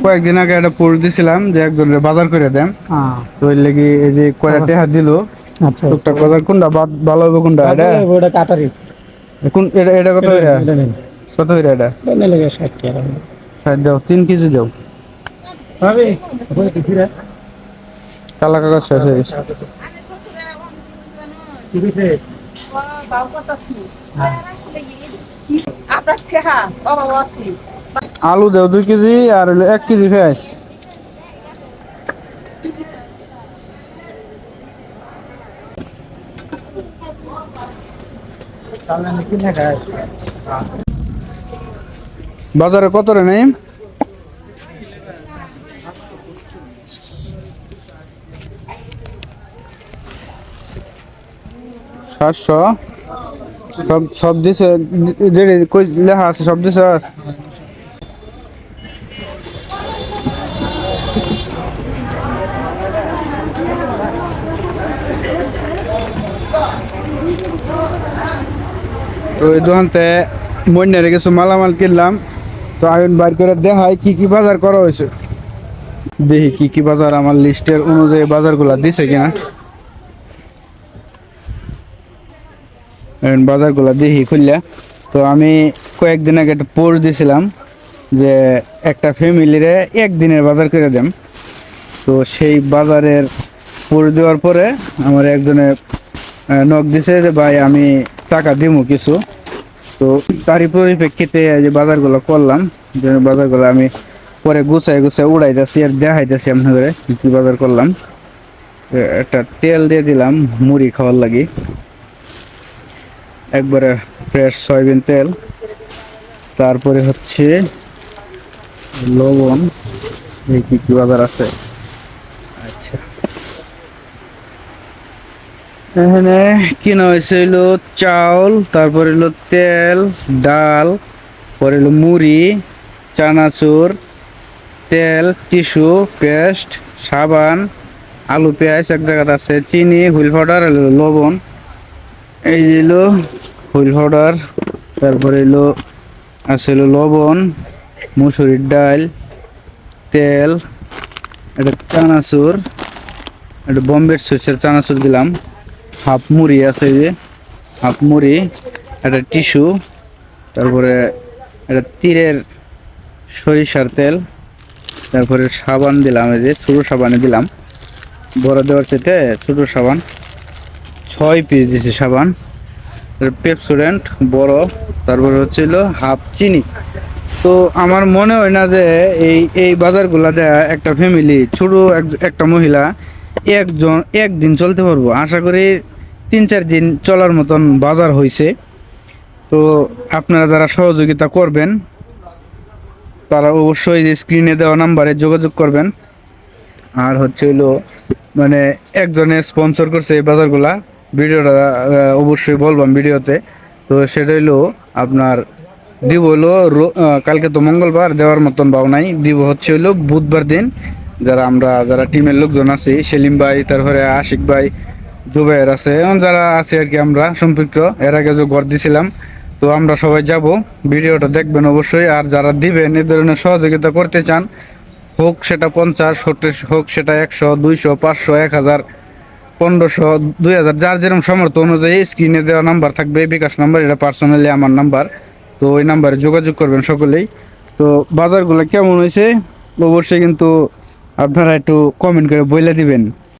কয়েকদিন আগে একটা পোস্ট দিছিলাম যে একজনের বাজার করে দেন। তো এর লাগি এই যে কয়টা টাকা দিল। আচ্ছা টুকটাক বাজার কোনটা ভালো হবে কোনটা এটা? ওটা কাটারি কোন এটা কত হইরা? এটা নেন কত হইরা এটা? এটা লাগে 60 টাকা 60 দাও, 3 কেজি দাও। হবে বলে কি ফিরে কালা কাগজ শেষ হয়ে গেছে। কি দিছে আপনার ঠেহা অভাব আছে। আলু দাও 2 কেজি আর হলো 1 কেজি পেঁয়াজ। তাহলে কি না খায় বাজারে কত রে নেই? সাতশো। সব সব দিছে, যে কই লেখা আছে সব দিছে। তো এই দোকানতে মন্যারে কিছু মালামাল কিনলাম। তো আয়ন বাইর করে দেখাই কি কি বাজার করা হয়েছে, দেখি কি কি বাজার আমার লিস্টের অনুযায়ী বাজারগুলা দিছে কিনা। বাজারগুলা দেখি খুললে। তো আমি কয়েকদিন আগে একটা পোস্ট দিছিলাম যে একটা ফ্যামিলিরে একদিনের বাজার করে দেন। তো সেই বাজারের পোস্ট দেওয়ার পরে আমার একজনে নক দিছে যে ভাই আমি টাকা দিমু কিছু। তো তারই পরিপ্রেক্ষিতে যে বাজারগুলো করলাম, যে বাজারগুলো আমি পরে গুছাই গুছাই উড়াইতেছি আর দেখাইতেছি আপনাদের কি বাজার করলাম। একটা তেল দিয়ে দিলাম মুড়ি খাওয়ার লাগি, একবারে ফ্রেশ সয়াবিন তেল। তারপরে হচ্ছে লবণ, এই কি কি বাজার আছে। আচ্ছা, এখানে কিনা হয়েছে হইলো চাউল, তারপরে হলো তেল, ডাল, পরে হলো মুড়ি, চানাচুর, তেল, টিস্যু, পেস্ট, সাবান, আলু পেঁয়াজ এক জায়গাতে আছে, চিনি, হুইল পাউডার, লবণ। এই হলো হুইল পাউডার, তারপরে হলো আছে হলো লবণ, মুসুরির ডাল, তেল, এটা চানাচুর, এটা বোম্বের সরষের চানাচুর দিলাম, হাফ মুড়ি আছে এই যে হাফ মুড়ি, একটা টিস্যু, তারপরে এটা তীরের সরিষার তেল, তারপরে সাবান দিলাম, এই যে ছোটো সাবানে দিলাম, বড় দেওয়ার চাইতে ছোটো সাবান 6 পিস দিয়েছে সাবান, পেপসোডেন্ট বড়, তারপরে হচ্ছিল হাফ চিনি। তো আমার মনে হয় না যে এই এই বাজারগুলা দেয়া একটা ফ্যামিলি ছোট একটা মহিলা একদিন চলতে পারবো। আশা করি 3-4 দিন চলার মতন বাজার হয়েছে। তো আপনারা যারা সহযোগিতা করবেন তারা অবশ্যই স্ক্রিনে দেওয়া নাম্বারে যোগাযোগ করবেন। আর হচ্ছে হলো মানে একজনের স্পন্সর করছে এই বাজারগুলা, ভিডিওটা অবশ্যই বলবাম ভিডিওতে। তো সেটা হইলো আপনার দিব হইলো কালকে তো মঙ্গলবার, দেওয়ার মতন ভাও নাই, দিব হচ্ছে হইলো বুধবার দিন। যারা টিমের লোকজন আছি, সেলিম ভাই, তারপরে আশিক ভাই, জুবাইর আছে, যারা আছে আর কি আমরা সম্পৃক্ত, এর আগে যে ঘর দিছিলাম। তো আমরা সবাই যাব, ভিডিওটা দেখবেন অবশ্যই। আর যারা দিবেন এ ধরনের সহযোগিতা করতে চান, হোক সেটা 50, 70, হোক সেটা 100, 200, 500, 1000, 1500, 2000, যার যেরকম সামর্থ্য অনুযায়ী স্ক্রিনে দেওয়া নাম্বার থাকবে, বিকাশ নাম্বার, এটা পার্সোনালি আমার নাম্বার। তো ওই নাম্বারে যোগাযোগ করবেন সকলেই। তো বাজারগুলো কেমন হয়েছে অবশ্যই কিন্তু আপনারা একটু কমেন্ট করে বলে দিবেন।